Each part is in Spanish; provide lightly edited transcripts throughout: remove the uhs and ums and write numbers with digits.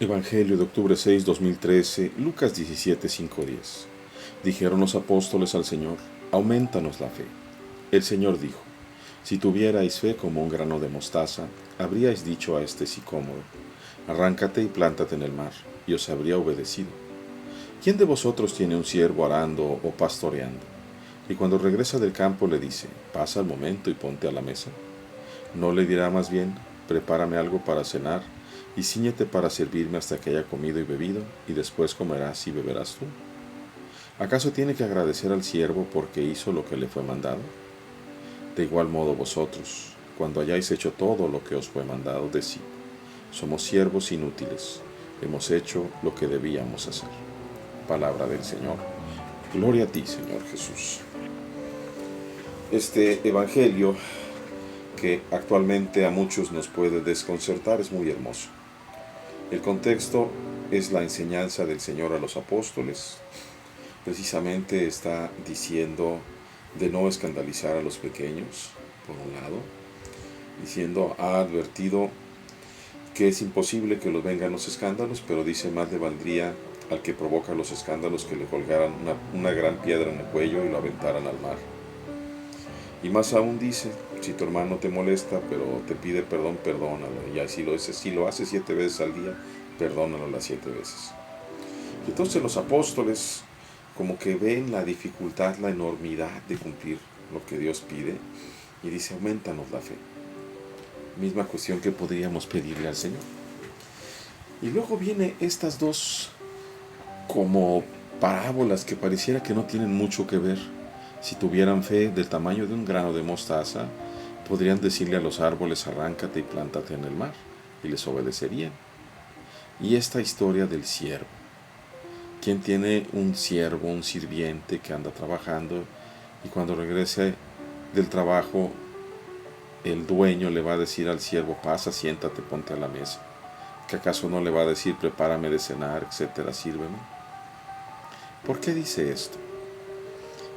Evangelio de octubre 6, 2013, Lucas 17, 5, 10. Dijeron los apóstoles al Señor: aumentanos la fe. El Señor dijo: si tuvierais fe como un grano de mostaza, habríais dicho a este sicómoro: arráncate y plántate en el mar, y os habría obedecido. ¿Quién de vosotros tiene un siervo arando o pastoreando, y cuando regresa del campo le dice: pasa al momento y ponte a la mesa? ¿No le dirá más bien: prepárame algo para cenar, y cíñete para servirme hasta que haya comido y bebido, y después comerás y beberás tú? ¿Acaso tiene que agradecer al siervo porque hizo lo que le fue mandado? De igual modo vosotros, cuando hayáis hecho todo lo que os fue mandado, decid: somos siervos inútiles, hemos hecho lo que debíamos hacer. Palabra del Señor. Gloria a ti, Señor Jesús. Este evangelio, que actualmente a muchos nos puede desconcertar, es muy hermoso. El contexto es la enseñanza del Señor a los apóstoles. Precisamente está diciendo de no escandalizar a los pequeños, por un lado, diciendo, ha advertido que es imposible que los vengan los escándalos, pero dice: más le valdría al que provoca los escándalos que le colgaran una gran piedra en el cuello y lo aventaran al mar. Y más aún dice: si tu hermano te molesta, pero te pide perdón, perdónalo. Y si lo hace 7 veces al día, perdónalo las 7 veces. Y entonces los apóstoles como que ven la dificultad, la enormidad de cumplir lo que Dios pide, y dice: aumentanos la fe. Misma cuestión que podríamos pedirle al Señor. Y luego viene estas dos como parábolas que pareciera que no tienen mucho que ver. Si tuvieran fe del tamaño de un grano de mostaza, podrían decirle a los árboles: arráncate y plántate en el mar, y les obedecerían. Y esta historia del siervo. ¿Quién tiene un siervo, un sirviente que anda trabajando, y cuando regrese del trabajo el dueño le va a decir al siervo: pasa, siéntate, ponte a la mesa? ¿Que acaso no le va a decir: prepárame de cenar, etcétera, sírveme? ¿Por qué dice esto?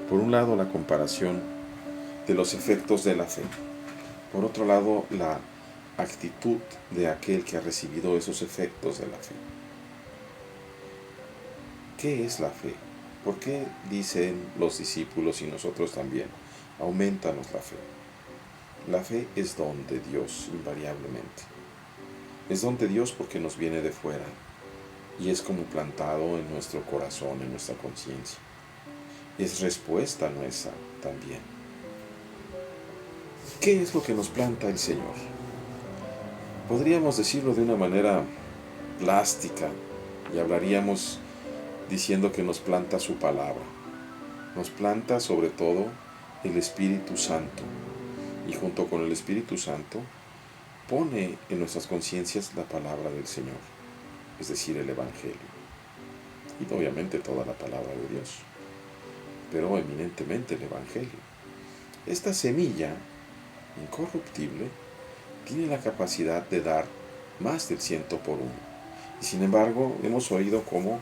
Por un lado, la comparación de los efectos de la fe. Por otro lado, la actitud de aquel que ha recibido esos efectos de la fe. ¿Qué es la fe? ¿Por qué dicen los discípulos y nosotros también: aumentanos la fe? La fe es don de Dios, invariablemente. Es don de Dios porque nos viene de fuera y es como plantado en nuestro corazón, en nuestra conciencia. Es respuesta nuestra también. ¿Qué es lo que nos planta el Señor? Podríamos decirlo de una manera plástica y hablaríamos diciendo que nos planta su palabra. Nos planta sobre todo el Espíritu Santo, y junto con el Espíritu Santo pone en nuestras conciencias la palabra del Señor, es decir, el Evangelio, y obviamente toda la palabra de Dios, pero eminentemente el Evangelio. Esta semilla incorruptible tiene la capacidad de dar más del 100 por uno, y sin embargo hemos oído cómo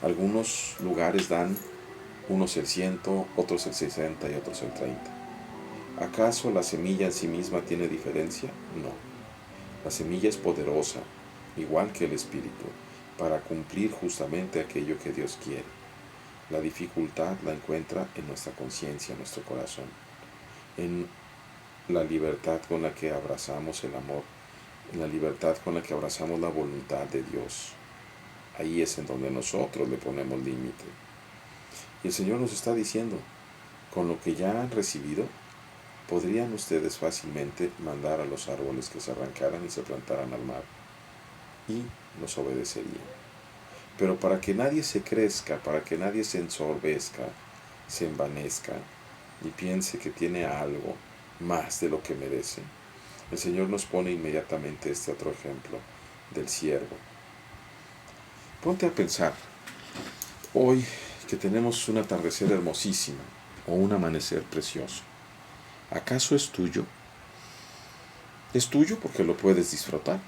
algunos lugares dan unos el 100, otros el 60 y otros el 30. ¿Acaso la semilla en sí misma tiene diferencia? No. La semilla es poderosa, igual que el Espíritu, para cumplir justamente aquello que Dios quiere. La dificultad la encuentra en nuestra conciencia, en nuestro corazón, en la libertad con la que abrazamos el amor, en la libertad con la que abrazamos la voluntad de Dios. Ahí es en donde nosotros le ponemos límite. Y el Señor nos está diciendo: con lo que ya han recibido, podrían ustedes fácilmente mandar a los árboles que se arrancaran y se plantaran al mar, y nos obedecerían. Pero para que nadie se crezca, para que nadie se ensorbezca, se envanezca y piense que tiene algo más de lo que merece, el Señor nos pone inmediatamente este otro ejemplo del siervo. Ponte a pensar, hoy que tenemos un atardecer hermosísimo o un amanecer precioso, ¿acaso es tuyo? Es tuyo porque lo puedes disfrutar.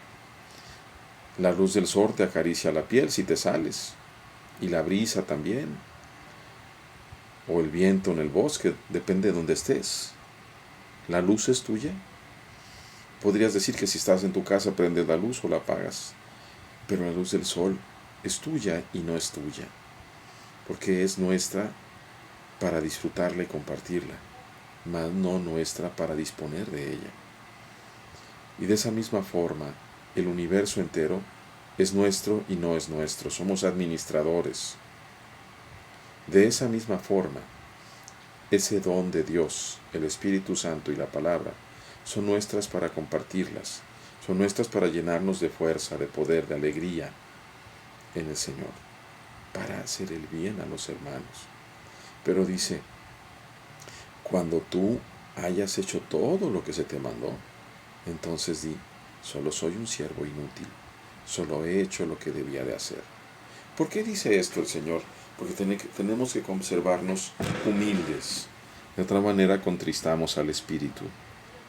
La luz del sol te acaricia la piel si te sales, y la brisa también, o el viento en el bosque, depende de donde estés. ¿La luz es tuya? Podrías decir que si estás en tu casa prendes la luz o la apagas. pero la luz del sol es tuya y no es tuya, porque es nuestra para disfrutarla y compartirla, mas no nuestra para disponer de ella. Y de esa misma forma, el universo entero es nuestro y no es nuestro, somos administradores. De esa misma forma, ese don de Dios, el Espíritu Santo y la palabra, son nuestras para compartirlas, son nuestras para llenarnos de fuerza, de poder, de alegría en el Señor, para hacer el bien a los hermanos. Pero dice, cuando tú hayas hecho todo lo que se te mandó, entonces di, solo soy un siervo inútil, solo he hecho lo que debía de hacer. ¿Por qué dice esto el Señor? Porque tenemos que conservarnos humildes. De otra manera contristamos al Espíritu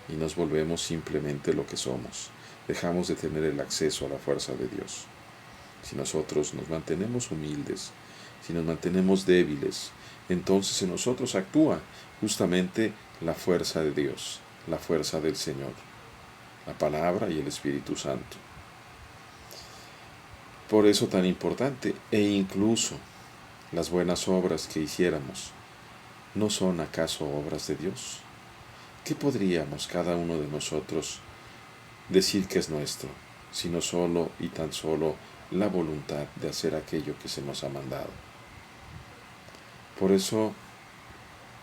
y nos volvemos simplemente lo que somos. Dejamos de tener el acceso a la fuerza de Dios. Si nosotros nos mantenemos humildes, si nos mantenemos débiles, entonces en nosotros actúa justamente la fuerza de Dios, la fuerza del Señor, la palabra y el Espíritu Santo. Por eso tan importante, e incluso las buenas obras que hiciéramos, ¿no son acaso obras de Dios? ¿Qué podríamos cada uno de nosotros decir que es nuestro, sino solo y tan solo la voluntad de hacer aquello que se nos ha mandado? Por eso,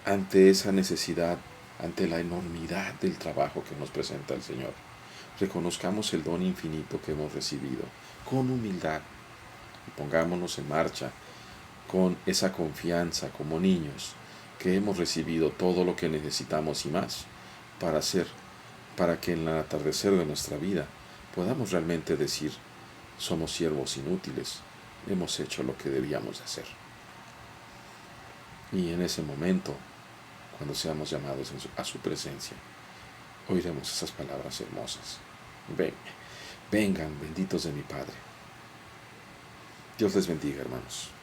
ante esa necesidad, ante la enormidad del trabajo que nos presenta el Señor, reconozcamos el don infinito que hemos recibido con humildad y pongámonos en marcha con esa confianza como niños que hemos recibido todo lo que necesitamos y más para que en el atardecer de nuestra vida podamos realmente decir, somos siervos inútiles, hemos hecho lo que debíamos de hacer. Y en ese momento, cuando seamos llamados a su presencia, oiremos esas palabras hermosas. Vengan, benditos de mi Padre. Dios les bendiga, hermanos.